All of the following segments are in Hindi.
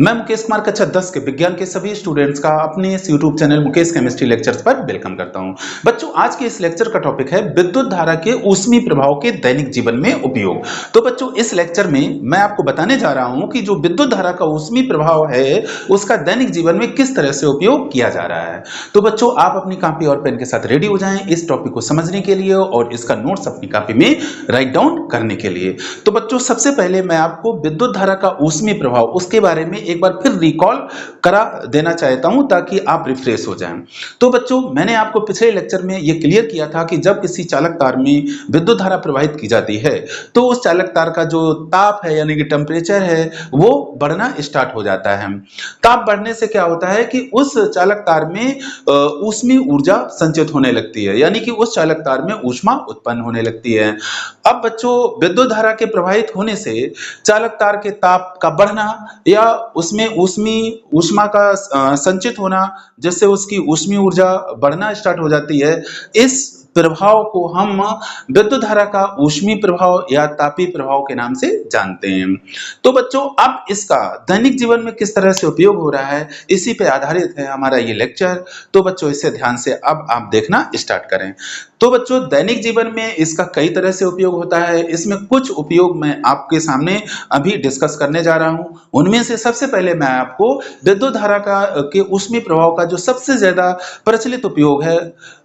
मैं मुकेश कुमार कक्षा 10 के विज्ञान के सभी स्टूडेंट्स का अपने इस YouTube channel Mukesh chemistry lectures पर वेलकम करता हूं। बच्चों, आज के इस लेक्चर का टॉपिक है विद्युत धारा के ऊष्मीय प्रभाव के दैनिक जीवन में उपयोग। तो बच्चों, इस लेक्चर में मैं आपको बताने जा रहा हूं कि जो विद्युत धारा का ऊष्मीय प्रभाव है उसका दैनिक जीवन में किस तरह से उपयोग किया जा रहा है। तो बच्चों, आप अपनी कॉपी और पेन के साथ रेडी हो जाएं इस टॉपिक को समझने के लिए और इसका नोट्स अपनी कॉपी में राइट डाउन करने के लिए। तो बच्चों, सबसे पहले मैं आपको विद्युत धारा का ऊष्मीय प्रभाव उसके बारे में एक बार फिर रिकॉल करा देना चाहता हूं ताकि आप रिफ्रेश हो जाएं। तो बच्चों, मैंने आपको पिछले लेक्चर में यह क्लियर किया था कि जब किसी चालक तार में विद्युत धारा प्रवाहित की जाती है तो उस चालक तार का जो ताप है यानी कि टेम्परेचर है वो बढ़ना स्टार्ट हो जाता है। ताप बढ़ने से क्या होता है कि उस चालक तार में ऊष्मीय ऊर्जा संचित होने लगती है, यानी कि उस चालक तार में ऊष्मा उत्पन्न होने लगती है। अब बच्चों, विद्युत धारा के प्रवाहित होने से चालक तार के ताप का बढ़ना या उसमें ऊष्मा का संचित होना, जिससे उसकी ऊष्मीय ऊर्जा बढ़ना स्टार्ट हो जाती है, इस प्रभाव को हम विद्युत धारा का ऊष्मीय प्रभाव या तापीय प्रभाव के नाम से जानते हैं। तो बच्चों, अब इसका दैनिक जीवन में किस तरह से उपयोग हो रहा है इसी पे आधारित है हमारा ये लेक्चर। तो बच्चों, इसे ध्यान से अब आप देखना स्टार्ट करें। तो बच्चों, दैनिक जीवन में इसका कई तरह से उपयोग होता है। इसमें कुछ उपयोग मैं आपके सामने अभी डिस्कस करने जा रहा हूं। उनमें से सबसे पहले मैं आपको विद्युत धारा का के ऊष्मीय प्रभाव का जो सबसे ज्यादा प्रचलित उपयोग है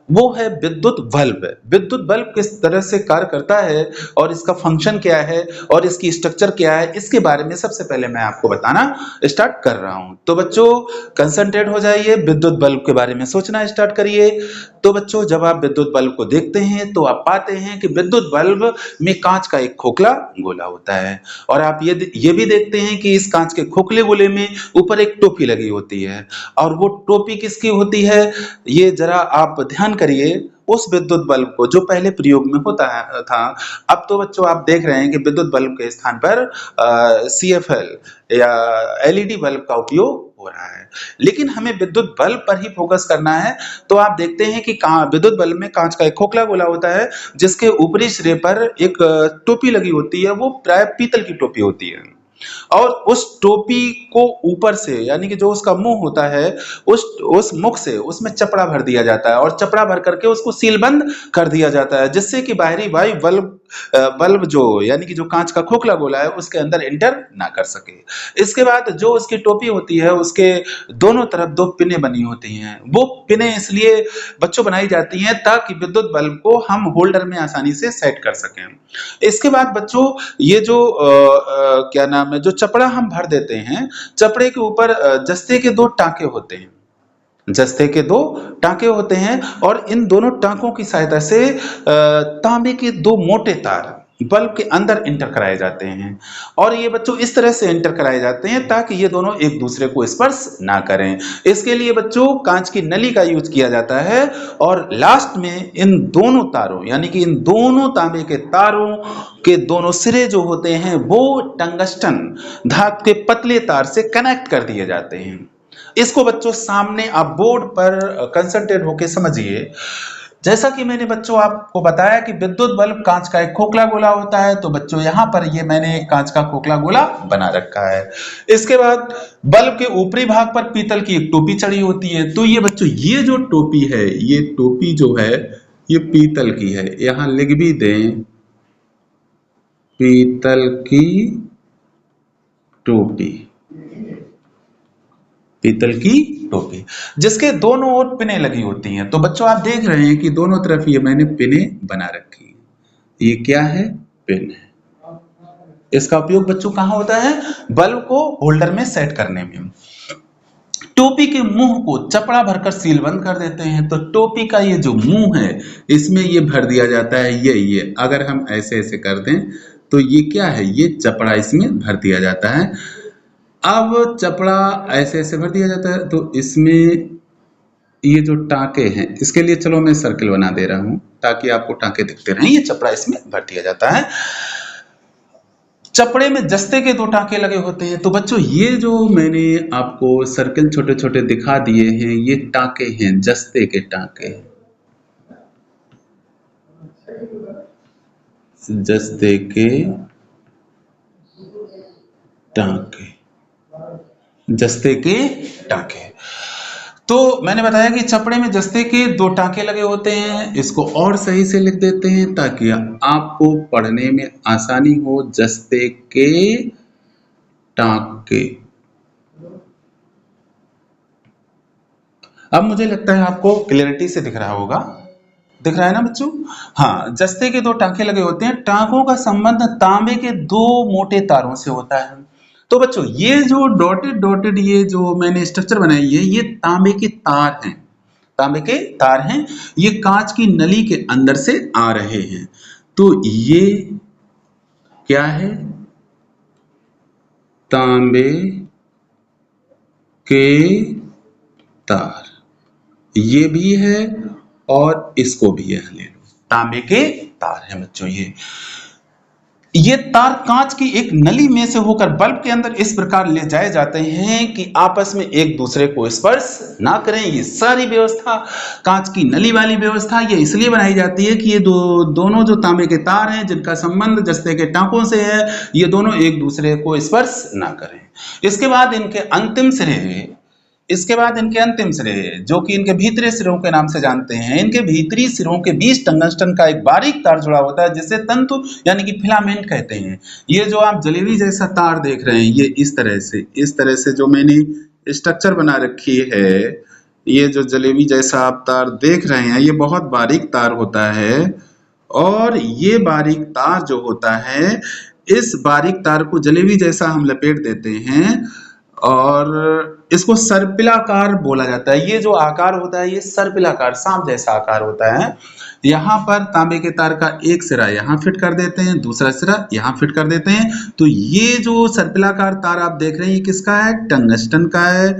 वो है विद्युत बल्ब। विद्युत बल्ब किस तरह से कार्य करता है और इसका फंक्शन क्या है और इसकी स्ट्रक्चर क्या है, इसके बारे में सबसे पहले मैं आपको बताना स्टार्ट कर रहा हूं। तो बच्चों, कंसंट्रेट हो जाइए, विद्युत बल्ब के बारे में सोचना स्टार्ट करिए। तो बच्चों, जब आप विद्युत बल्ब को देखते हैं तो आप पाते हैं कि विद्युत बल्ब में कांच का एक खोखला गोला होता है और आप ये भी देखते हैं कि इस कांच के खोखले गोले में ऊपर एक टोपी लगी होती है। और वो टोपी किसकी होती है, ये जरा आप ध्यान करिए उस विद्युत बल्ब को जो पहले प्रयोग में होता है था। अब तो बच्चों, आप देख रहे हैं कि विद्युत बल्ब के स्थान पर CFL या LED बल्ब का उपयोग हो रहा है, लेकिन हमें विद्युत बल्ब पर ही फोकस करना है। तो आप देखते हैं कि विद्युत बल्ब में कांच का एक खोखला गोला होता है जिसके ऊपरी सिरे पर एक टोपी लगी होती है, वो प्राय पीतल की टोपी होती है। और उस टोपी को ऊपर से यानी कि जो उसका मुंह होता है उस मुख से उसमें चपड़ा भर दिया जाता है और चपड़ा भर करके उसको सीलबंद कर दिया जाता है, जिससे कि बाहरी वायु बल्ब जो यानी कि जो कांच का खोखला गोला है उसके अंदर एंटर ना कर सके। इसके बाद जो उसकी टोपी होती है उसके दोनों तरफ दो पिनें बनी होती हैं। वो पिनें इसलिए बच्चों बनाई जाती हैं ताकि विद्युत बल्ब को हम होल्डर में आसानी से सेट कर सकें। इसके बाद बच्चों, ये जो क्या नाम है, जो चपड़ा हम भर देते हैं, चपड़े के ऊपर जस्ते के दो टांके होते हैं। जस्ते के दो टांके होते हैं और इन दोनों टांकों की सहायता से तांबे के दो मोटे तार बल्ब के अंदर इंटर कराए जाते हैं। और ये बच्चों इस तरह से इंटर कराए जाते हैं ताकि ये दोनों एक दूसरे को स्पर्श ना करें। इसके लिए बच्चों कांच की नली का यूज किया जाता है और लास्ट में इन दोनों तारों यानी कि इन दोनों तांबे के तारों के दोनों सिरे जो होते हैं वो टंगस्टन धातु के पतले तार से कनेक्ट कर दिए जाते हैं। इसको बच्चों सामने आप बोर्ड पर कंसंट्रेट होकर समझिए। जैसा कि मैंने बच्चों आपको बताया कि विद्युत बल्ब कांच का एक खोखला गोला होता है, तो बच्चों यहां पर ये मैंने एक कांच का खोखला गोला बना रखा है। इसके बाद बल्ब के ऊपरी भाग पर पीतल की एक टोपी चढ़ी होती है। तो ये बच्चों, ये जो टोपी है, ये टोपी जो है ये पीतल की है, यहां लिख भी दें पीतल की टोपी। पीतल की टोपी जिसके दोनों ओर पिनें लगी होती हैं। तो बच्चों, आप देख रहे हैं कि दोनों तरफ ये मैंने पिनें बना रखी है। ये क्या है? पिन है। इसका उपयोग बच्चों कहां होता है? बल्ब को होल्डर में सेट करने में। टोपी के मुंह को चपड़ा भरकर सील बंद कर देते हैं। तो टोपी का ये जो मुंह है इसमें ये भर दिया जाता है। ये अगर हम ऐसे ऐसे कर दें तो ये क्या है? ये चपड़ा इसमें भर दिया जाता है। अब चपड़ा ऐसे ऐसे भर दिया जाता है तो इसमें ये जो टांके हैं, इसके लिए चलो मैं सर्किल बना दे रहा हूं ताकि आपको टांके दिखते रहें। ये चपड़ा इसमें भर दिया जाता है। चपड़े में जस्ते के दो टांके लगे होते हैं। तो बच्चों, ये जो मैंने आपको सर्किल छोटे छोटे दिखा दिए हैं ये टांके हैं, जस्ते के टांके। जस्ते के टांके जस्ते के टांके। तो मैंने बताया कि चपड़े में जस्ते के 2 टांके लगे होते हैं। इसको और सही से लिख देते हैं ताकि आपको पढ़ने में आसानी हो। जस्ते के टांके। अब मुझे लगता है आपको क्लियरिटी से दिख रहा होगा। दिख रहा है ना बच्चों? हाँ, जस्ते के 2 टांके लगे होते हैं। टांकों का संबंध तांबे के 2 मोटे तारों से होता है। तो बच्चों ये जो डॉटेड डॉटेड ये जो मैंने स्ट्रक्चर बनाई है, ये तांबे के तार हैं। तांबे के तार हैं। ये कांच की नली के अंदर से आ रहे हैं। तो ये क्या है? तांबे के तार। ये भी है और इसको भी है, ले लो। तांबे के तार हैं बच्चों ये तार कांच की एक नली में से होकर बल्ब के अंदर इस प्रकार ले जाए जाते हैं कि आपस में एक दूसरे को स्पर्श ना करें। ये सारी व्यवस्था कांच की नली वाली व्यवस्था ये इसलिए बनाई जाती है कि ये दोनों जो तांबे के तार हैं जिनका संबंध जस्ते के टांकों से है, ये दोनों एक दूसरे को स्पर्श ना करें। इसके बाद इनके अंतिम सिरे जो कि इनके भीतरी सिरों के नाम से जानते हैं, इनके भीतरी सिरों के बीच टंगस्टन का एक बारीक तार जुड़ा होता है जिसे तंतु यानी कि फिलामेंट कहते हैं। ये जो आप जलेबी जैसा तार देख रहे हैं, ये इस तरह से जो मैंने स्ट्रक्चर बना रखी है, ये जो जलेबी जैसा आप तार देख रहे हैं, ये बहुत बारीक तार होता है। और ये बारीक तार जो होता है, इस बारीक तार को जलेबी जैसा हम लपेट देते हैं और इसको सर्पिलाकार बोला जाता है। ये जो आकार होता है ये सर्पिलाकार, सांप जैसा आकार होता है। यहाँ पर तांबे के तार का एक सिरा यहाँ फिट कर देते हैं, दूसरा सिरा यहाँ फिट कर देते हैं। तो ये जो सर्पिलाकार तार आप देख रहे हैं, ये किसका है? टंगस्टन का है।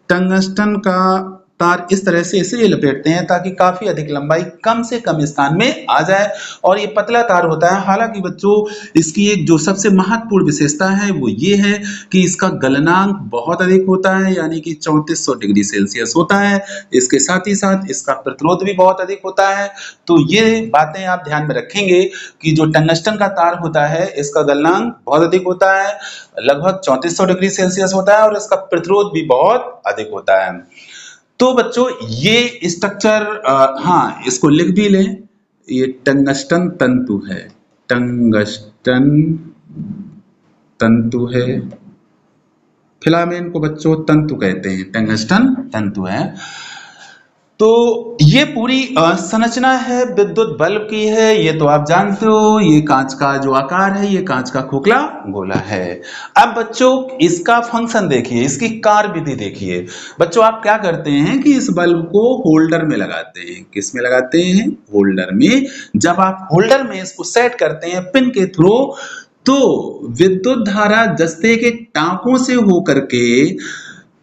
टंगस्टन का तार इस तरह से इसलिए लपेटते हैं ताकि काफी अधिक लंबाई कम से कम स्थान में आ जाए। और ये पतला तार होता है। हालांकि बच्चों इसकी एक जो सबसे महत्वपूर्ण विशेषता है वो ये है कि इसका गलनांक बहुत अधिक होता है, यानी कि 3400 डिग्री सेल्सियस होता है। इसके साथ ही साथ इसका प्रतिरोध भी बहुत अधिक होता है। तो ये बातें आप ध्यान में रखेंगे कि जो टंगस्टन का तार होता है इसका गलनांक बहुत अधिक होता है, लगभग 3400 डिग्री सेल्सियस होता है और इसका प्रतिरोध भी बहुत अधिक होता है। तो बच्चों ये स्ट्रक्चर हाँ इसको लिख भी लें, ये टंगस्टन तंतु है। टंगस्टन तंतु है। फिलामेंट को बच्चों तंतु कहते हैं, टंगस्टन तंतु है। तो ये पूरी संरचना है विद्युत बल्ब की है, ये तो आप जानते हो। ये कांच का जो आकार है, ये कांच का खोखला गोला है। अब बच्चों इसका फंक्शन देखिए, इसकी कार्य विधि देखिए। बच्चों आप क्या करते हैं कि इस बल्ब को होल्डर में लगाते हैं। किस में लगाते हैं? होल्डर में। जब आप होल्डर में इसको सेट करते हैं पिन के थ्रू, तो विद्युत धारा जस्ते के टांकों से होकर के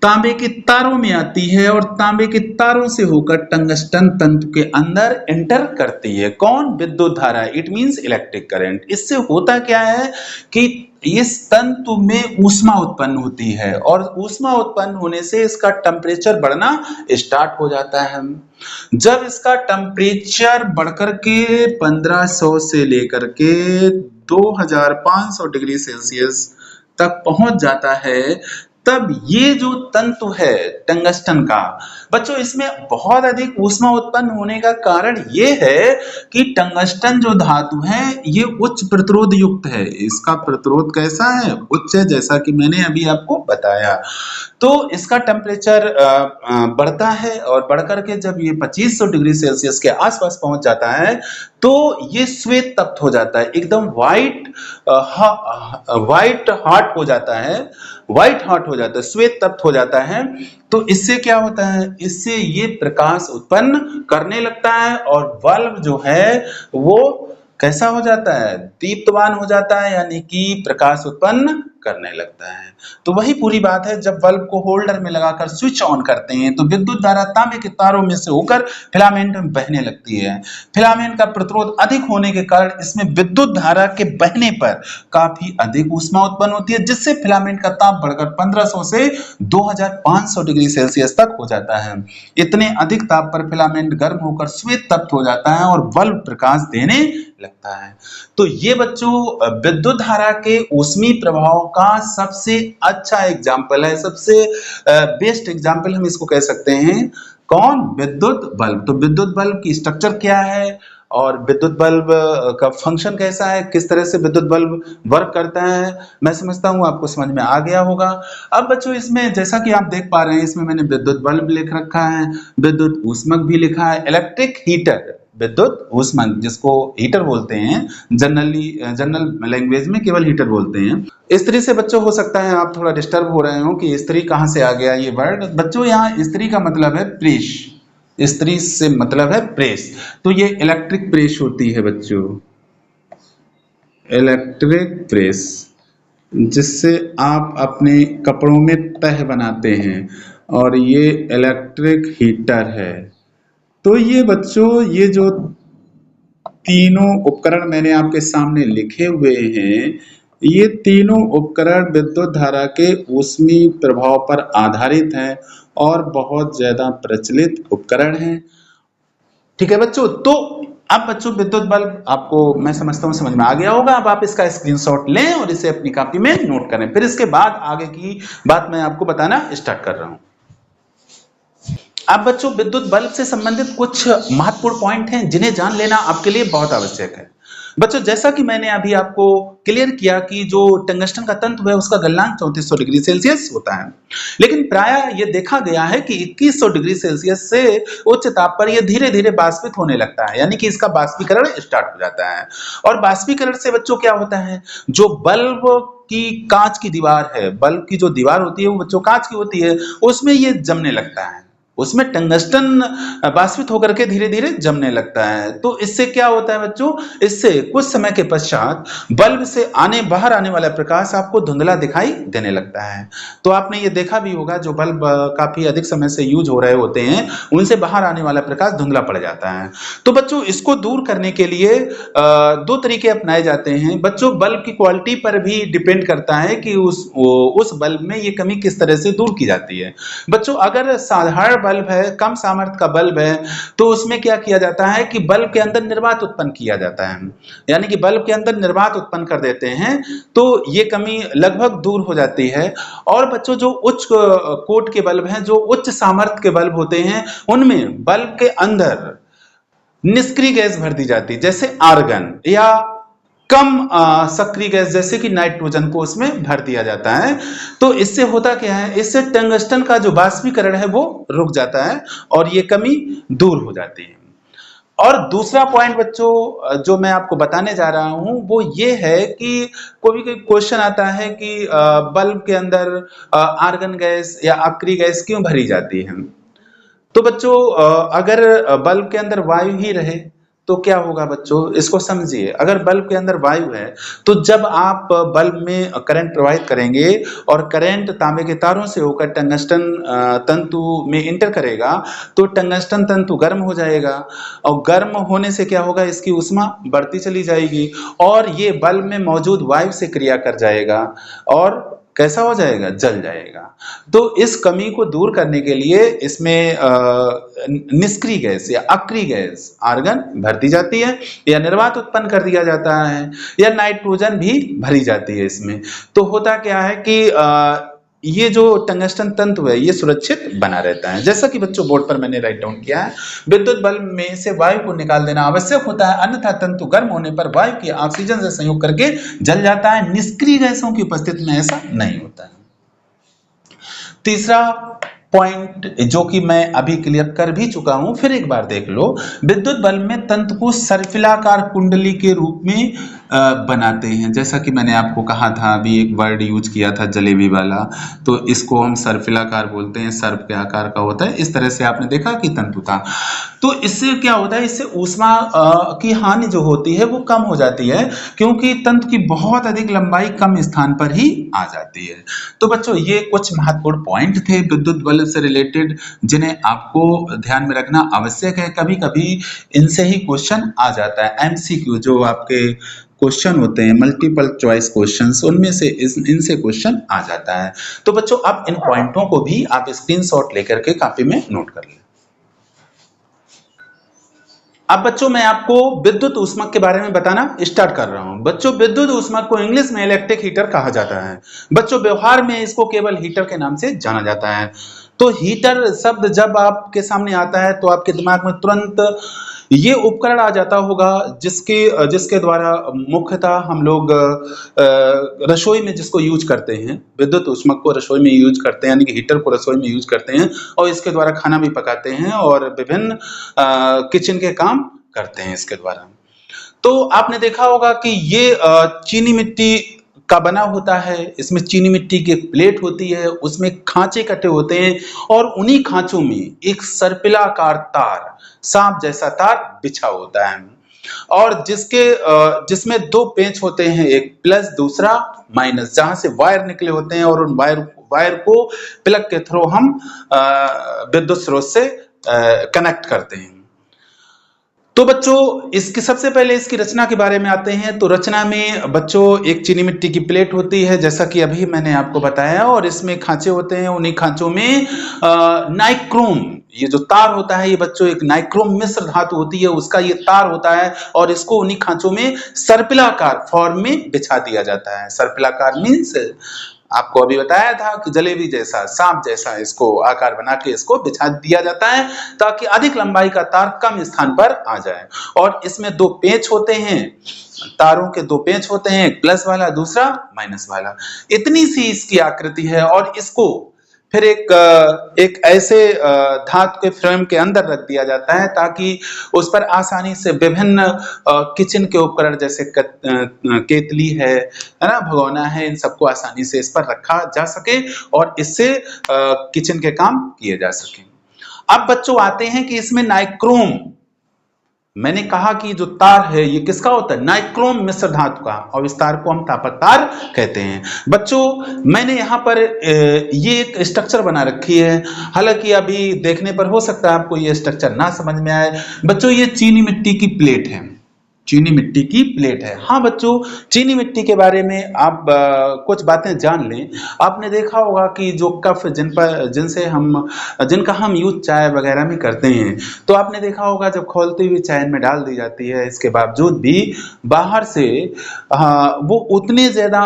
तांबे के तारों में आती है और तांबे के तारों से होकर टंगस्टन तंतु के अंदर एंटर करती है। कौन? विद्युत धारा। It means electric current. इससे होता क्या है कि इस तंतु में ऊष्मा उत्पन्न होती है और ऊष्मा उत्पन्न होने से इसका टेम्परेचर बढ़ना स्टार्ट हो जाता है। जब इसका टेम्परेचर बढ़कर के 1500 से लेकर के 2500 डिग्री सेल्सियस तक पहुंच जाता है, तब ये जो तंतु है टंगस्टन का, बच्चों इसमें बहुत अधिक ऊष्मा उत्पन्न होने का कारण ये है कि टंगस्टन जो धातु है ये उच्च प्रतिरोध युक्त है। इसका प्रतिरोध कैसा है? उच्च है, जैसा कि मैंने अभी आपको बताया। तो इसका टेम्परेचर बढ़ता है और बढ़कर के जब ये 2500 डिग्री सेल्सियस के आसपास पहुंच जाता है तो ये श्वेत तप्त हो जाता है, एकदम व्हाइट हॉट हो जाता है। व्हाइट हॉट हो जाता है, श्वेत तप्त हो जाता है। तो इससे क्या होता है? इससे ये प्रकाश उत्पन्न करने लगता है और बल्ब जो है वो कैसा हो जाता है? दीप्तमान हो जाता है, यानी कि प्रकाश उत्पन्न करने लगता है। तो वही पूरी बात है, जब बल्ब को होल्डर में लगाकर स्विच ऑन करते हैं तो विद्युत धारा तांबे के तारों में से होकर फिलामेंट में बहने लगती है। फिलामेंट का प्रतिरोध अधिक होने के कारण इसमें विद्युत धारा के बहने पर काफी अधिक ऊष्मा उत्पन्न होती है, जिससे फिलामेंट का ताप बढ़कर 1500 से 2500 डिग्री सेल्सियस तक हो जाता है। इतने अधिक ताप पर फिलामेंट गर्म होकर श्वेत तप्त हो जाता है और बल्ब प्रकाश देने लगता है। तो ये बच्चों विद्युत धारा के ऊष्मीय प्रभाव का सबसे अच्छा एग्जाम्पल है, सबसे बेस्ट एग्जाम्पल हम इसको कह सकते हैं। कौन? विद्युत बल्ब। तो विद्युत बल्ब की स्ट्रक्चर क्या है और विद्युत बल्ब का फंक्शन कैसा है, किस तरह से विद्युत बल्ब वर्क करता है, मैं समझता हूँ आपको समझ में आ गया होगा। अब बच्चों इसमें जैसा कि आप देख पा रहे हैं, इसमें मैंने विद्युत बल्ब लिख रखा है, विद्युत ऊष्मक भी लिखा है, इलेक्ट्रिक हीटर, विद्युत ऊष्मक जिसको हीटर बोलते हैं, जनरल लैंग्वेज में केवल हीटर बोलते हैं। स्त्री से बच्चों हो सकता है आप थोड़ा डिस्टर्ब हो रहे हो कि स्त्री कहाँ से आ गया ये वर्ड। बच्चों यहाँ स्त्री का मतलब है प्रेस, स्त्री से मतलब है प्रेस, तो ये इलेक्ट्रिक प्रेस होती है बच्चों, इलेक्ट्रिक प्रेस, जिससे आप अपने कपड़ों में तह बनाते हैं, और ये इलेक्ट्रिक हीटर है। तो ये बच्चों ये जो तीनों उपकरण मैंने आपके सामने लिखे हुए हैं, ये तीनों उपकरण विद्युत धारा के ऊष्मीय प्रभाव पर आधारित हैं और बहुत ज्यादा प्रचलित उपकरण हैं। ठीक है बच्चों, तो अब बच्चों विद्युत बल्ब आपको मैं समझता हूं समझ में आ गया होगा। अब आप इसका स्क्रीनशॉट लें और इसे अपनी कॉपी में नोट करें, फिर इसके बाद आगे की बात मैं आपको बताना स्टार्ट कर रहा हूं। अब बच्चों विद्युत बल्ब से संबंधित कुछ महत्वपूर्ण पॉइंट हैं जिन्हें जान लेना आपके लिए बहुत आवश्यक है। बच्चों जैसा कि मैंने अभी आपको क्लियर किया कि जो टंगस्टन का तंतु है उसका गलनांक 3400 डिग्री सेल्सियस होता है, लेकिन प्रायः ये देखा गया है कि 2100 डिग्री सेल्सियस से उच्च ताप पर यह धीरे धीरे बाष्पित होने लगता है, यानी कि इसका बाष्पीकरण स्टार्ट हो जाता है। और बाष्पीकरण से बच्चों क्या होता है, जो बल्ब की कांच की दीवार है, बल्ब की जो दीवार होती है वो बच्चों कांच की होती है, उसमें ये जमने लगता है, उसमें टंगस्टन बाष्पित होकर के धीरे धीरे जमने लगता है। तो इससे क्या होता है बच्चों, इससे कुछ समय के पश्चात बल्ब से बाहर आने वाला प्रकाश आपको धुंधला दिखाई देने लगता है। तो आपने ये देखा भी होगा, जो बल्ब काफी अधिक समय से यूज हो रहे होते हैं उनसे बाहर आने वाला प्रकाश धुंधला पड़ जाता है। तो बच्चों इसको दूर करने के लिए दो तरीके अपनाए जाते हैं। बच्चों बल्ब की क्वालिटी पर भी डिपेंड करता है कि उस बल्ब में ये कमी किस तरह से दूर की जाती है। बच्चों अगर साधारण बल्ब है, कम सामर्थ्य का बल्ब है, तो उसमें क्या किया जाता है कि बल्ब के अंदर निर्वात उत्पन्न किया जाता है, यानी कि बल्ब के अंदर निर्वात उत्पन्न कर देते हैं, तो ये कमी लगभग दूर हो जाती है। और बच्चों जो उच्च कोट के बल्ब हैं, जो उच्च सामर्थ्य के बल्ब होते हैं, उनमें बल्ब के अंदर निष्क्रिय गैस भर दी जाती है, जैसे आर्गन, या कम सक्रिय गैस जैसे कि नाइट्रोजन को उसमें भर दिया जाता है। तो इससे होता क्या है, इससे टंगस्टन का जो बाष्पीकरण है वो रुक जाता है और ये कमी दूर हो जाती है। और दूसरा पॉइंट बच्चों जो मैं आपको बताने जा रहा हूं वो ये है कि कोई भी क्वेश्चन आता है कि बल्ब के अंदर आर्गन गैस या अक्रिय गैस क्यों भरी जाती है। तो बच्चों अगर बल्ब के अंदर वायु ही रहे तो क्या होगा बच्चों, इसको समझिए। अगर बल्ब के अंदर वायु है तो जब आप बल्ब में करंट प्रवाहित करेंगे और करंट तांबे के तारों से होकर टंगस्टन तंतु में इंटर करेगा, तो टंगस्टन तंतु गर्म हो जाएगा, और गर्म होने से क्या होगा, इसकी ऊष्मा बढ़ती चली जाएगी और ये बल्ब में मौजूद वायु से क्रिया कर जाएगा और कैसा हो जाएगा, जल जाएगा। तो इस कमी को दूर करने के लिए इसमें निष्क्रिय गैस या अक्रिय गैस आर्गन भर दी जाती है, या निर्वात उत्पन्न कर दिया जाता है, या नाइट्रोजन भी भरी जाती है इसमें। तो होता क्या है कि ये जो टंगस्टन तंतु है ये सुरक्षित बना रहता है। जैसा कि बच्चों बोर्ड पर मैंने राइट डाउन किया है, विद्युत बल्ब में से वायु को निकाल देना आवश्यक होता है, अन्यथा तंतु गर्म होने पर वायु की ऑक्सीजन से संयोग करके जल जाता है। निष्क्रिय गैसों की उपस्थिति में ऐसा नहीं होता है। तीसरा पॉइंट जो कि मैं अभी क्लियर कर भी चुका हूं, फिर एक बार देख लो। विद्युत बल्ब में तंतु को सर्पिलाकार कुंडली के रूप में बनाते हैं, जैसा कि मैंने आपको कहा था, अभी एक वर्ड यूज किया था जलेबी वाला, तो इसको हम सर्पिलाकार बोलते हैं, सर्प के आकार का होता है। इस तरह से आपने देखा कि तंतु था। तो इससे क्या होता है, इससे ऊष्मा की हानि जो होती है वो कम हो जाती है, क्योंकि तंतु की बहुत अधिक लंबाई कम स्थान पर ही आ जाती है। तो बच्चों ये कुछ महत्वपूर्ण पॉइंट थे विद्युत बल्ब से रिलेटेड, जिन्हें आपको ध्यान में रखना आवश्यक है। कभी कभी इनसे ही क्वेश्चन आ जाता है, एमसीक्यू जो आपके क्वेश्चन होते हैं, मल्टीपल चॉइस क्वेश्चंस, उनमें से इनसे क्वेश्चन आ जाता है। तो बच्चों आप इन पॉइंटों को भी आप स्क्रीनशॉट लेकर के कॉपी में नोट कर लें। अब बच्चों मैं आपको विद्युत ऊष्मक के बारे में बताना स्टार्ट कर रहा हूं। बच्चों विद्युत ऊष्मक को इंग्लिश में इलेक्ट्रिक हीटर कहा जाता है। बच्चों व्यवहार में इसको केवल हीटर के नाम से जाना जाता है। तो हीटर शब्द जब आपके सामने आता है तो आपके दिमाग में तुरंत ये उपकरण आ जाता होगा जिसके जिसके द्वारा मुख्यतः हम लोग रसोई में जिसको यूज करते हैं, विद्युत ऊष्मक को रसोई में यूज करते हैं, यानी कि हीटर को रसोई में यूज करते हैं और इसके द्वारा खाना भी पकाते हैं और विभिन्न किचन के काम करते हैं इसके द्वारा। तो आपने देखा होगा कि ये चीनी मिट्टी का बना होता है। इसमें चीनी मिट्टी की एक प्लेट होती है, उसमें खांचे कटे होते हैं और उन्हीं खांचों में एक सर्पिलाकार तार, सांप जैसा तार बिछा होता है और जिसमें दो पेंच होते हैं, एक प्लस दूसरा माइनस, जहां से वायर निकले होते हैं और उन वायर को प्लग के थ्रू हम विद्युत स्रोत से कनेक्ट करते हैं। तो बच्चों इसकी सबसे पहले इसकी रचना के बारे में आते हैं। तो रचना में बच्चों एक चीनी मिट्टी की प्लेट होती है जैसा कि अभी मैंने आपको बताया और इसमें खांचे होते हैं। उन्हीं खांचों में नाइक्रोम, ये जो तार होता है ये बच्चों एक नाइक्रोम मिश्र धातु होती है, उसका ये तार होता है और इसको उन्हीं खांचों में सर्पिलाकार फॉर्म में बिछा दिया जाता है। सर्पिलाकार मीन्स आपको अभी बताया था कि जलेबी जैसा, सांप जैसा इसको आकार बना के इसको बिछा दिया जाता है ताकि अधिक लंबाई का तार कम स्थान पर आ जाए। और इसमें दो पेंच होते हैं, तारों के दो पेंच होते हैं, एक प्लस वाला दूसरा माइनस वाला। इतनी सी इसकी आकृति है और इसको फिर एक ऐसे धातु के फ्रेम के अंदर रख दिया जाता है ताकि उस पर आसानी से विभिन्न किचन के उपकरण जैसे केतली है ना, भगोना है, इन सबको आसानी से इस पर रखा जा सके और इससे किचन के काम किए जा सके। अब बच्चों आते हैं कि इसमें नाइक्रोम, मैंने कहा कि जो तार है ये किसका होता है, नाइक्रोम मिश्र धातु का, और इस तार को हम तापक तार कहते हैं। बच्चों मैंने यहाँ पर ये एक स्ट्रक्चर बना रखी है, हालांकि अभी देखने पर हो सकता है आपको ये स्ट्रक्चर ना समझ में आए। बच्चों ये चीनी मिट्टी की प्लेट है, चीनी मिट्टी की प्लेट है। हाँ बच्चों चीनी मिट्टी के बारे में आप कुछ बातें जान लें। आपने देखा होगा कि जो कप जिनका हम यूज चाय वगैरह में करते हैं, तो आपने देखा होगा जब खौलती हुई चाय में डाल दी जाती है, इसके बावजूद भी बाहर से वो उतने ज्यादा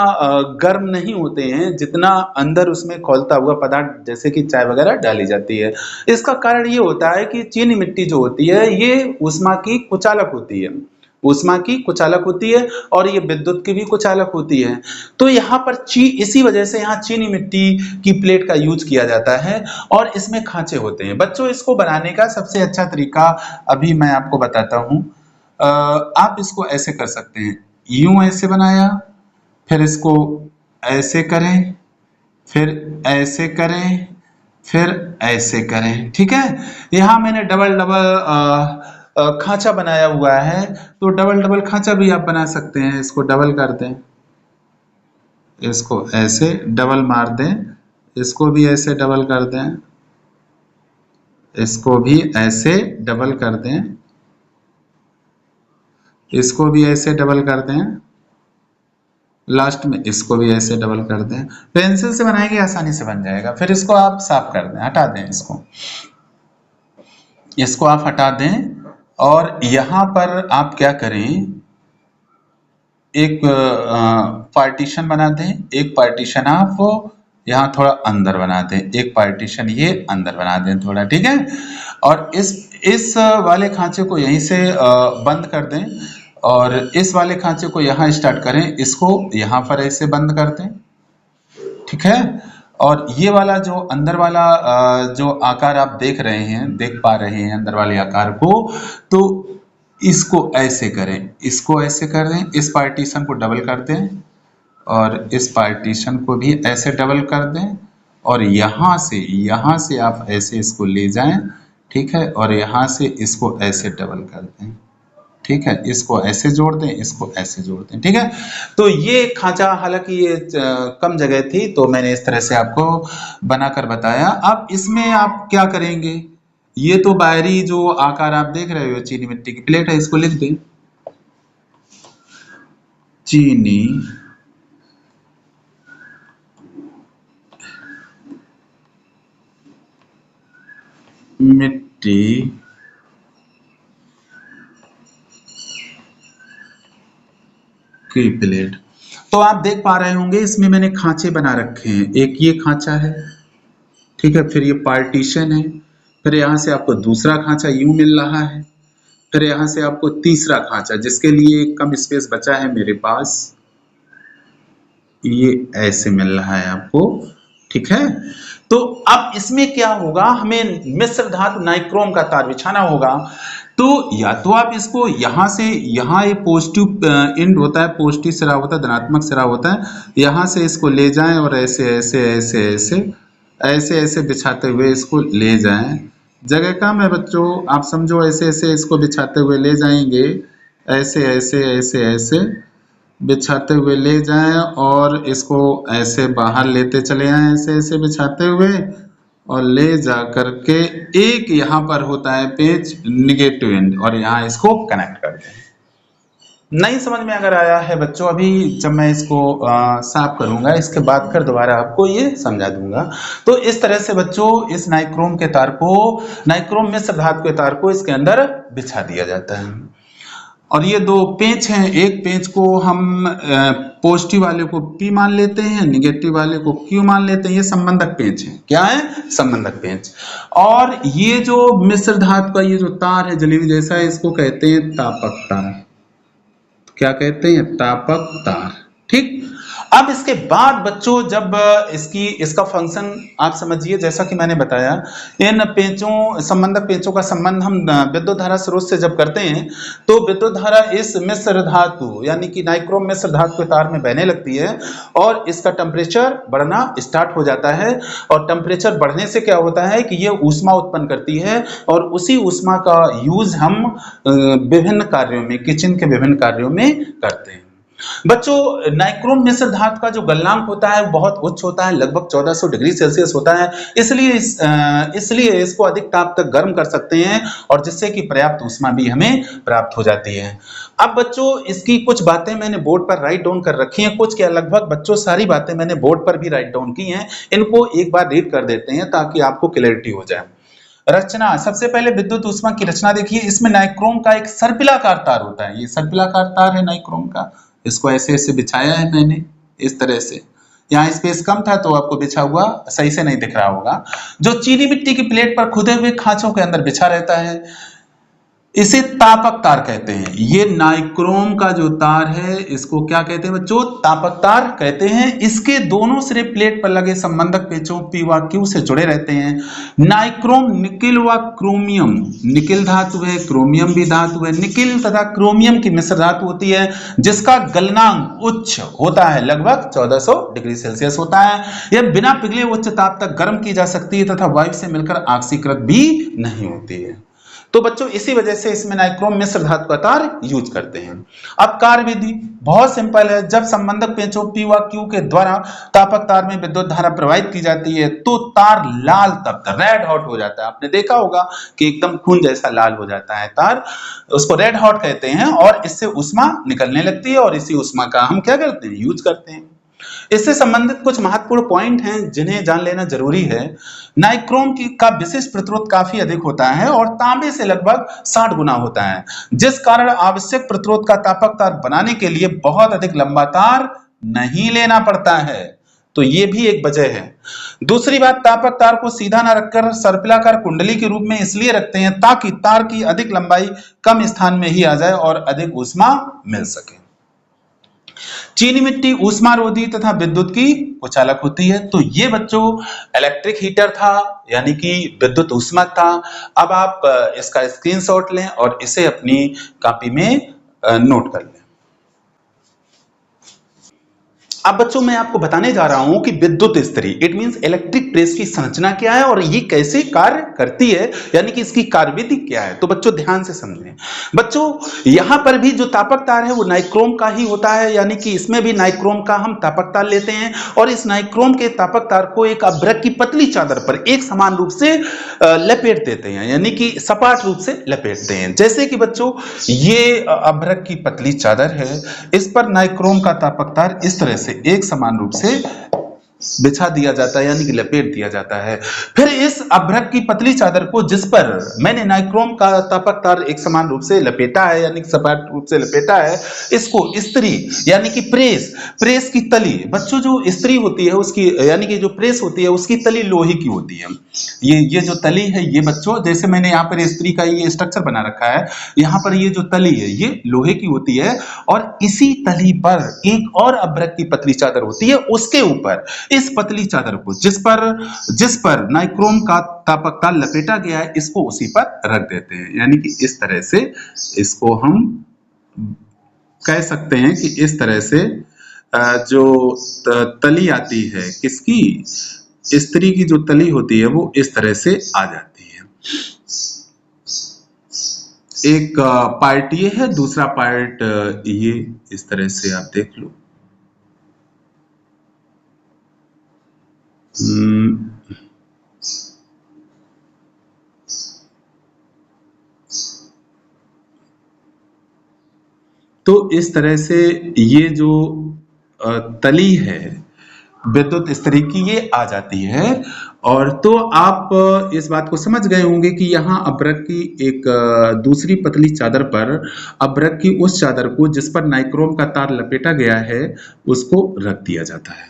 गर्म नहीं होते हैं जितना अंदर उसमें खौलता हुआ पदार्थ जैसे कि चाय वगैरह डाली जाती है। इसका कारण ये होता है कि चीनी मिट्टी जो होती है ये ऊष्मा की कुचालक होती है, ऊष्मा की कुचालक होती है और ये विद्युत की भी कुचालक होती है। तो यहाँ पर इसी वजह से यहाँ चीनी मिट्टी की प्लेट का यूज किया जाता है और इसमें खांचे होते हैं। बच्चों इसको बनाने का सबसे अच्छा तरीका अभी मैं आपको बताता हूँ। आप इसको ऐसे कर सकते हैं, यूं ऐसे बनाया, फिर इसको ऐसे करें, फिर ऐसे करें, फिर ऐसे करें, ठीक है। यहाँ मैंने डबल डबल खांचा बनाया हुआ है, तो डबल डबल खांचा भी आप बना सकते हैं। इसको डबल कर दें, इसको ऐसे डबल मार दें, इसको भी ऐसे डबल कर दें, इसको भी ऐसे डबल कर दें, इसको भी ऐसे डबल कर दें, लास्ट में इसको भी ऐसे डबल कर दें। पेंसिल से बनाएंगे आसानी से बन जाएगा। फिर इसको आप साफ कर दें, हटा दें, इसको आप हटा दें और यहां पर आप क्या करें, एक पार्टीशन बना दें, एक पार्टीशन आप यहाँ थोड़ा अंदर बना दें, एक पार्टीशन ये अंदर बना दें थोड़ा, ठीक है। और इस वाले खांचे को यहीं से बंद कर दें और इस वाले खांचे को यहाँ स्टार्ट करें, इसको यहाँ पर ऐसे बंद कर दें, ठीक है। और ये वाला जो अंदर वाला जो आकार आप देख रहे हैं, देख पा रहे हैं अंदर वाले आकार को, तो इसको ऐसे करें, इसको ऐसे कर दें, इस पार्टीशन को डबल कर दें और इस पार्टीशन को भी ऐसे डबल कर दें और यहाँ से आप ऐसे इसको ले जाएं, ठीक है, और यहाँ से इसको ऐसे डबल कर दें, ठीक है। इसको ऐसे जोड़ दें, इसको ऐसे जोड़ दें, ठीक है। तो ये खांचा, हालांकि ये कम जगह थी तो मैंने इस तरह से आपको बनाकर बताया। अब इसमें आप क्या करेंगे, ये तो बाहरी जो आकार आप देख रहे हो चीनी मिट्टी की प्लेट है, इसको लिख दें चीनी मिट्टी की प्लेट। तो आप देख पा रहे होंगे इसमें मैंने खांचे बना रखे हैं। एक ये खांचा है, ठीक है, फिर ये पार्टीशन है, फिर यहाँ से आपको दूसरा खांचा यूं मिल रहा है, फिर यहाँ से आपको तीसरा खांचा जिसके लिए कम स्पेस बचा है मेरे पास, ये ऐसे मिल रहा है आपको, ठीक है। तो अब इसमें क्या होगा, हमें मिश्र धातु नाइक्रोम का तार बिछाना होगा। तो या तो आप इसको यहां से, यहाँ ये पॉजिटिव एंड होता है, पॉजिटिव सिरा होता है, धनात्मक सिरा होता है, यहां से इसको ले जाएं और ऐसे ऐसे ऐसे ऐसे ऐसे ऐसे बिछाते हुए इसको ले जाएं। जगह कम है बच्चों, आप समझो ऐसे ऐसे इसको बिछाते हुए ले जाएंगे, ऐसे ऐसे ऐसे ऐसे बिछाते हुए ले जाएं और इसको ऐसे बाहर लेते चले आए, ऐसे ऐसे बिछाते हुए और ले जा करके एक यहाँ पर होता है पेज निगेटिव एंड, और यहाँ इसको कनेक्ट कर दें। नहीं समझ में अगर आया है बच्चों, अभी जब मैं इसको साफ करूंगा इसके बाद फिर दोबारा आपको ये समझा दूंगा। तो इस तरह से बच्चों इस नाइक्रोम के तार को, नाइक्रोम मिश्र धातु के तार को इसके अंदर बिछा दिया जाता है। और ये दो पेंच हैं, एक पेंच को हम पॉजिटिव वाले को P मान लेते हैं, निगेटिव वाले को Q मान लेते हैं। ये संबंधक पेंच है। क्या है? संबंधक पेंच। और ये जो मिश्र धातु का ये जो तार है जलेबी जैसा, इसको कहते हैं तापक तार। क्या कहते हैं? तापक तार। ठीक। अब इसके बाद बच्चों जब इसका फंक्शन आप समझिए, जैसा कि मैंने बताया, इन पेंचों, संबंधक पेंचों का संबंध हम विद्युत धारा स्रोत से जब करते हैं तो विद्युत धारा इस मिश्र धातु यानी कि नाइक्रोम मिश्र धातु के तार में बहने लगती है और इसका टेम्परेचर बढ़ना स्टार्ट हो जाता है। और टेम्परेचर बढ़ने से क्या होता है कि ये ऊष्मा उत्पन्न करती है और उसी ऊष्मा का यूज हम विभिन्न कार्यों में, किचन के विभिन्न कार्यों में करते हैं। बच्चों नाइक्रोम मिश्र धातु का जो गलनांक होता है वो बहुत उच्च होता है, लगभग 1400 डिग्री सेल्सियस होता है। इसलिए इसको अधिक ताप तक गर्म कर सकते हैं और जिससे कि पर्याप्त ऊष्मा भी हमें प्राप्त हो जाती है। अब बच्चों इसकी कुछ बातें मैंने बोर्ड पर राइट डाउन कर रखी हैं, कुछ क्या लगभग बच्चों सारी बातें मैंने बोर्ड पर भी राइट डाउन की हैं। इनको एक बार रीड कर देते हैं ताकि आपको क्लैरिटी हो जाए। रचना, सबसे पहले विद्युत ऊष्मा की रचना देखिए। इसमें नाइक्रोम का एक सर्पिलाकार तार होता है, ये सर्पिलाकार तार है नाइक्रोम का। इसको ऐसे ऐसे बिछाया है मैंने इस तरह से। यहाँ स्पेस कम था तो आपको बिछा हुआ सही से नहीं दिख रहा होगा। जो चीनी मिट्टी की प्लेट पर खुदे हुए खांचों के अंदर बिछा रहता है, इसे तापक तार कहते हैं। ये नाइक्रोम का जो तार है इसको क्या कहते हैं बच्चों? तापक तार कहते हैं। इसके दोनों सिरे प्लेट पर लगे संबंधक पेचों P व Q से जुड़े रहते हैं। नाइक्रोम निकिल व क्रोमियम, निकिल धातु है, क्रोमियम भी धातु है। निकिल तथा क्रोमियम की मिश्र धातु होती है जिसका गलनांक उच्च होता है, लगभग 1400 डिग्री सेल्सियस होता है। यह बिना पिघले उच्च ताप तक गर्म की जा सकती है तथा वायु से मिलकर ऑक्सीकृत भी नहीं होती है। तो बच्चों इसी वजह से इसमें नाइक्रोम मिश्र धातु का तार यूज करते हैं। अब कार्य विधि बहुत सिंपल है। जब संबंधक पेंचों P व Q के द्वारा तापक तार में विद्युत धारा प्रवाहित की जाती है तो तार लाल तप्त, रेड हॉट हो जाता है। आपने देखा होगा कि एकदम खून जैसा लाल हो जाता है तार, उसको रेड हॉट कहते हैं। और इससे ऊष्मा निकलने लगती है और इसी ऊष्मा का हम क्या करते हैं? यूज करते हैं। इससे संबंधित कुछ महत्वपूर्ण पॉइंट हैं जिन्हें जान लेना जरूरी है। नाइक्रोम का विशिष्ट प्रतिरोध काफी अधिक होता है और तांबे से लगभग 60 गुना होता है, जिस कारण आवश्यक प्रतिरोध का तापक तार बनाने के लिए बहुत अधिक लंबा तार नहीं लेना पड़ता है। तो ये भी एक वजह है। दूसरी बात, तापक तार को सीधा न रखकर सर्पिलाकार कुंडली के रूप में इसलिए रखते हैं ताकि तार की अधिक लंबाई कम स्थान में ही आ जाए और अधिक ऊष्मा मिल सके। चीनी मिट्टी ऊष्मारोधी तथा विद्युत की कुचालक होती है। तो ये बच्चों इलेक्ट्रिक हीटर था, यानी कि विद्युत ऊष्मक था। अब आप इसका स्क्रीनशॉट लें और इसे अपनी कॉपी में नोट कर लें। अब बच्चों मैं आपको बताने जा रहा हूं कि विद्युत स्त्री, इट मींस इलेक्ट्रिक प्रेस की संरचना क्या है और ये कैसे कार्य करती है, यानी कि इसकी कार्यविधि क्या है। तो बच्चों ध्यान से समझें। बच्चों यहां पर भी जो तापक तार है वो नाइक्रोम का ही होता है, यानी कि इसमें भी नाइक्रोम का हम तापक तार लेते हैं और इस नाइक्रोम के तापक तार को एक अभ्रक की पतली चादर पर एक समान रूप से लपेट देते हैं, यानी कि सपाट रूप से लपेटते हैं। जैसे कि बच्चों ये अभ्रक की पतली चादर है, इस पर नाइक्रोम का तापक तार इस तरह से एक समान रूप से बिछा दिया जाता है यानी कि लपेट दिया जाता है। फिर इस अभ्रक की पतली चादर को जिस पर मैंने नाइक्रोम का तापक तार एक समान रूप से लपेटा है यानी कि सपाट रूप से लपेटा है, इसको स्त्री यानी कि प्रेस की तली, बच्चों जो स्त्री होती है उसकी यानी कि जो प्रेस होती है उसकी तली लोहे की होती है। ये जो तली है ये बच्चों, जैसे मैंने यहाँ पर स्त्री का ये स्ट्रक्चर बना रखा है, यहाँ पर ये जो तली है ये लोहे की होती है और इसी तली पर एक और अभ्रक की पतली चादर होती है, उसके ऊपर इस पतली चादर को जिस पर नाइक्रोम का तापक तार लपेटा गया है इसको उसी पर रख देते हैं। यानी कि इस तरह से इसको हम कह सकते हैं कि इस तरह से जो तली आती है किसकी, स्त्री की जो तली होती है वो इस तरह से आ जाती है। एक पार्ट ये है, दूसरा पार्ट ये इस तरह से आप देख लो। तो इस तरह से ये जो तली है विद्युत स्त्री की ये आ जाती है। और तो आप इस बात को समझ गए होंगे कि यहाँ अभ्रक की एक दूसरी पतली चादर पर अभ्रक की उस चादर को जिस पर नाइक्रोम का तार लपेटा गया है उसको रख दिया जाता है।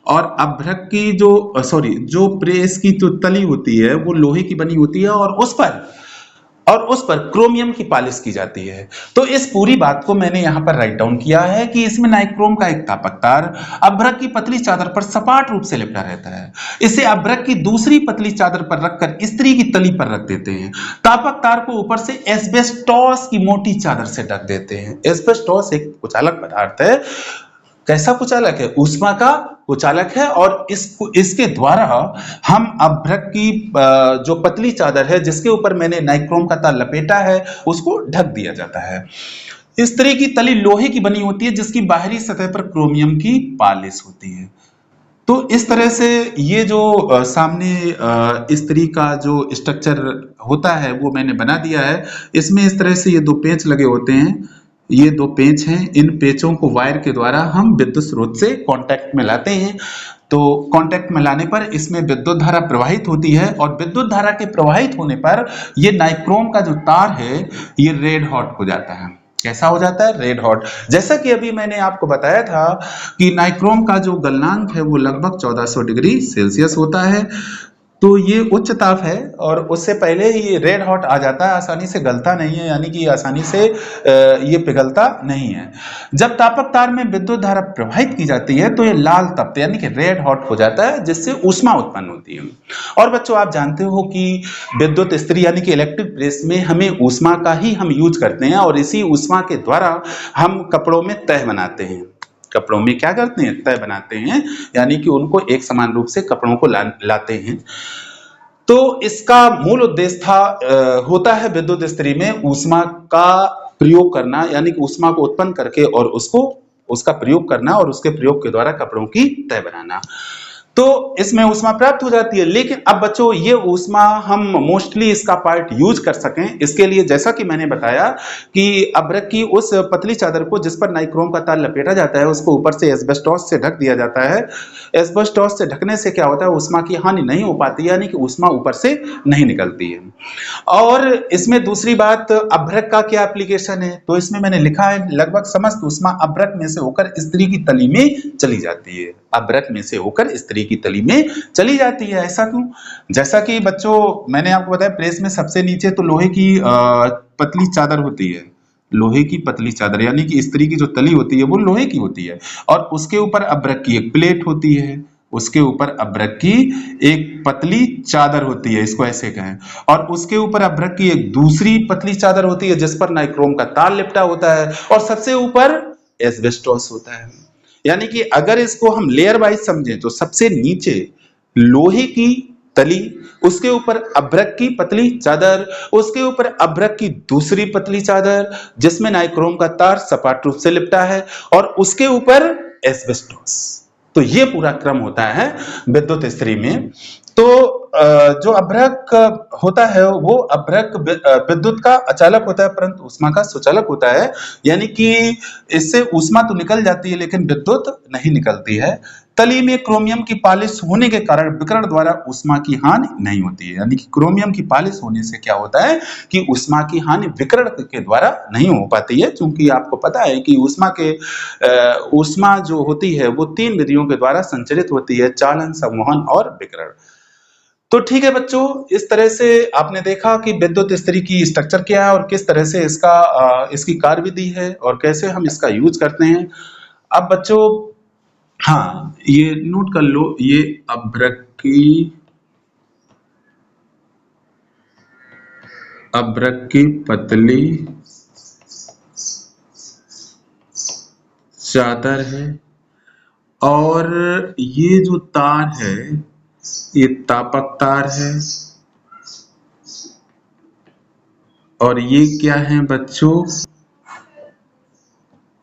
और अभ्रक की जो प्रेस की जो तली होती है वो लोहे की बनी होती है और उस पर क्रोमियम की पॉलिश की जाती है। तो इस पूरी बात को मैंने यहाँ पर राइट डाउन किया है कि इसमें नाइक्रोम का एक तापक तार अभ्रक की पतली चादर पर सपाट रूप से लिपटा रहता है। इसे अभ्रक की दूसरी पतली चादर पर रखकर स्त्री की तली पर रख देते हैं। तापक तार को ऊपर से एस्बेस्टॉस की मोटी चादर से ढक देते हैं। एस्बेस्टॉस एक कुचालक पदार्थ है। कैसा कुचालक है? ऊष्मा का कुचालक है और इसके द्वारा हम अभ्रक की जो पतली चादर है जिसके ऊपर मैंने नाइक्रोम का तार लपेटा है उसको ढक दिया जाता है। स्त्री की तली लोहे की बनी होती है जिसकी बाहरी सतह पर क्रोमियम की पॉलिश होती है। तो इस तरह से ये जो सामने स्त्री का जो स्ट्रक्चर होता है वो मैंने बना दिया है। इसमें इस तरह से ये दो पेंच लगे होते हैं, ये दो पेंच हैं। इन पेंचों को वायर के द्वारा हम विद्युत स्रोत से कांटेक्ट में लाते हैं। तो कांटेक्ट में लाने पर इसमें विद्युत धारा प्रवाहित होती है और विद्युत धारा के प्रवाहित होने पर ये नाइक्रोम का जो तार है ये रेड हॉट हो जाता है। कैसा हो जाता है? Red hot. जैसा कि अभी मैंने आपको बताया था कि नाइक्रोम का जो गलनांक है वो लगभग 1400 डिग्री सेल्सियस होता है। तो ये उच्च ताप है और उससे पहले ही ये रेड हॉट आ जाता है, आसानी से गलता नहीं है, यानी कि आसानी से ये पिघलता नहीं है। जब तापक तार में विद्युत धारा प्रवाहित की जाती है तो ये लाल तप्त यानी कि रेड हॉट हो जाता है जिससे ऊष्मा उत्पन्न होती है। और बच्चों आप जानते हो कि विद्युत इस्त्री यानी कि इलेक्ट्रिक प्रेस में हमें ऊष्मा का ही हम यूज करते हैं और इसी ऊष्मा के द्वारा हम कपड़ों में तह बनाते हैं। कपड़ों में क्या करते हैं? तह बनाते हैं, यानी कि उनको एक समान रूप से कपड़ों को लाते हैं। तो इसका मूल उद्देश्य होता है विद्युत इस्त्री में ऊष्मा का प्रयोग करना, यानी कि ऊष्मा को उत्पन्न करके और उसका प्रयोग करना और उसके प्रयोग के द्वारा कपड़ों की तह बनाना। तो इसमें ऊष्मा प्राप्त हो जाती है। लेकिन अब बच्चों ये ऊष्मा हम मोस्टली इसका पार्ट यूज कर सकें इसके लिए जैसा कि मैंने बताया कि अभ्रक की उस पतली चादर को जिस पर नाइक्रोम का तार लपेटा जाता है उसको ऊपर से एस्बेस्टॉस से ढक दिया जाता है। एस्बेस्टॉस से ढकने से क्या होता है? ऊष्मा की हानि नहीं हो पाती, यानी कि ऊष्मा ऊपर से नहीं निकलती है। और इसमें दूसरी बात, अभ्रक का क्या एप्लीकेशन है? तो इसमें मैंने लिखा है लगभग समस्त ऊष्मा अभ्रक में से होकर स्त्री की तली में चली जाती है। अभ्रक में से होकर स्त्री की तली में चली जाती है। ऐसा क्यों? जैसा कि बच्चों मैंने आपको बताया प्रेस में सबसे नीचे तो लोहे की पतली चादर होती है। लोहे की पतली चादर यानी कि स्त्री की जो तली होती है वो लोहे की होती है और उसके ऊपर अभ्रक की एक प्लेट होती है, उसके ऊपर अभ्रक की एक पतली चादर होती है, इसको ऐसे कहें, और उसके ऊपर अभ्रक की एक दूसरी पतली चादर होती है जिस पर नाइक्रोम का तार लिपटा होता है और सबसे ऊपर एस्बेस्टॉस होता है। यानी कि अगर इसको हम लेयर वाइज समझें तो सबसे नीचे लोहे की तली, उसके ऊपर अभ्रक की पतली चादर, उसके ऊपर अभ्रक की दूसरी पतली चादर जिसमें नाइक्रोम का तार सपाट रूप से लिपटा है और उसके ऊपर एस्बेस्टॉस। तो ये पूरा क्रम होता है विद्युत इस्त्री में। तो जो अभ्रक होता है वो अभ्रक विद्युत का अचालक होता है परंतु ऊष्मा का सुचालक होता है, यानी कि इससे ऊष्मा तो निकल जाती है लेकिन विद्युत नहीं निकलती है। तली में क्रोमियम की पॉलिश होने के कारण विकिरण द्वारा ऊष्मा की हानि नहीं होती है। यानी कि क्रोमियम की पॉलिश होने से क्या होता है कि ऊष्मा की हानि विकिरण के द्वारा नहीं हो पाती है, क्योंकि आपको पता है कि ऊष्मा जो होती है वो 3 विधियों के द्वारा संचरित होती है, चालन, संवहन और विकिरण। तो ठीक है बच्चों, इस तरह से आपने देखा कि विद्युत इस्त्री की स्ट्रक्चर क्या है और किस तरह से इसकी कार्यविधि है और कैसे हम इसका यूज करते हैं। अब बच्चों, हाँ, ये नोट कर लो, ये अब्रक की पतली चादर है और ये जो तार है ये तापक तार है और ये क्या है बच्चों,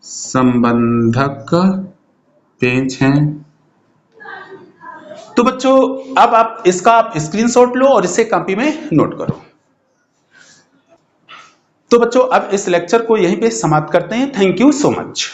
संबंधक पेंच हैं। तो बच्चों अब आप इसका स्क्रीनशॉट लो और इसे कॉपी में नोट करो। तो बच्चों अब इस लेक्चर को यहीं पे समाप्त करते हैं। Thank you so much.